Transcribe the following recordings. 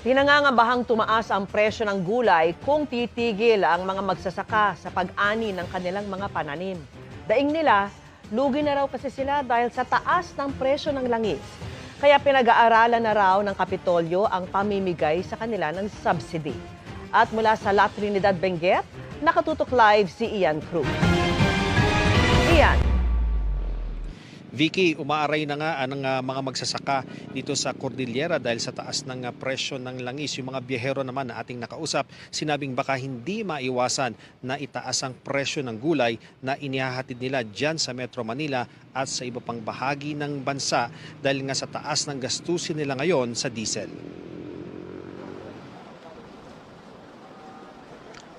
Pinangangambahang tumaas ang presyo ng gulay kung titigil ang mga magsasaka sa pag-ani ng kanilang mga pananim. Daing nila, lugi na raw kasi sila dahil sa taas ng presyo ng langis. Kaya pinag-aaralan na raw ng Kapitolyo ang pamimigay sa kanila ng subsidy. At mula sa La Trinidad, Benguet, nakatutok live si Ian Cruz. Ian. Vicky, umaaray na nga ang mga magsasaka dito sa Cordillera dahil sa taas ng presyo ng langis. Yung mga biyahero naman na ating nakausap, sinabing baka hindi maiwasan na itaas ang presyo ng gulay na inihahatid nila dyan sa Metro Manila at sa iba pang bahagi ng bansa dahil nga sa taas ng gastusin nila ngayon sa diesel.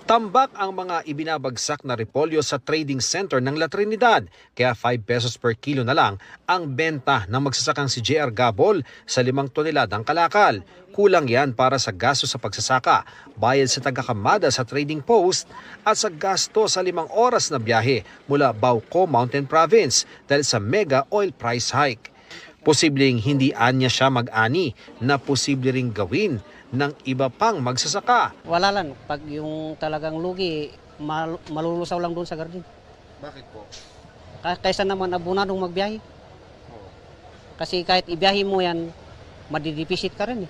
Tambak ang mga ibinabagsak na repolyo sa trading center ng La Trinidad, kaya 5 pesos per kilo na lang ang benta ng magsasakang si JR Gabol sa 5 toneladang kalakal. Kulang yan para sa gasto sa pagsasaka, bayad sa taga-Kamada sa trading post at sa gasto sa 5 oras na biyahe mula Bauco Mountain Province dahil sa mega oil price hike. Posibleng hindi anya siya mag-ani na posible ring gawin ng iba pang magsasaka. Wala lang. Pag yung talagang lugi, malulusaw lang doon sa garden. Bakit po? Kaysa naman abunadong magbiyahe. Kasi kahit ibiyahe mo yan, madideficit ka rin.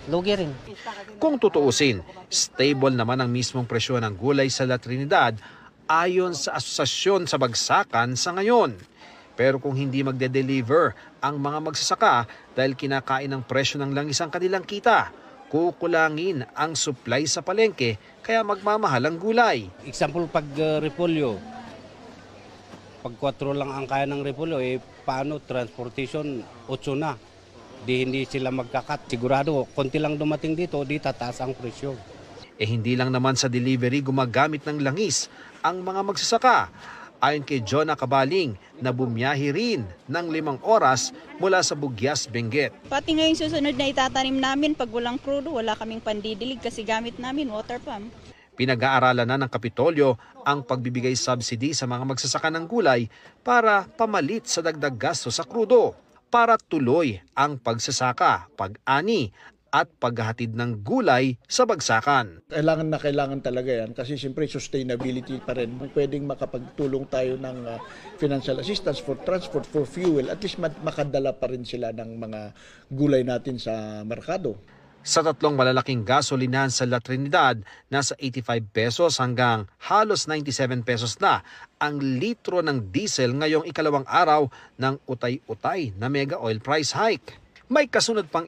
Lugi rin. Kung tutuusin, stable naman ang mismong presyo ng gulay sa La Trinidad ayon sa asosasyon sa bagsakan sa ngayon. Pero kung hindi magde-deliver ang mga magsasaka dahil kinakain ng presyo ng langis ang kanilang kita, kukulangin ang supply sa palengke kaya magmamahal ang gulay. Example, pag repolyo, pag 4 lang ang kaya ng repolyo, paano transportation 8 na. Hindi sila magkakat. Sigurado, konti lang dumating dito, di tataas ang presyo. Hindi lang naman sa delivery gumagamit ng langis ang mga magsasaka. Ayon kay Jonah Cabaling na bumiyahi rin ng 5 oras mula sa Bugyas, Benguet. Pati ngayong susunod na itatanim namin, pag walang crudo, wala kaming pandidilig kasi gamit namin water pump. Pinag-aaralan na ng Kapitolyo ang pagbibigay subsidy sa mga magsasaka ng gulay para pamalit sa dagdag gasto sa krudo, para tuloy ang pagsasaka, pag-ani at paghahatid ng gulay sa bagsakan. Kailangan talaga yan kasi siyempre sustainability pa rin. Pwedeng makapagtulong tayo ng financial assistance for transport, for fuel, at least makadala pa rin sila ng mga gulay natin sa merkado. Sa 3 malalaking gasolinahan sa La Trinidad, nasa 85 pesos hanggang halos 97 pesos na ang litro ng diesel ngayong ikalawang araw ng utay-utay na mega oil price hike. May kasunod pang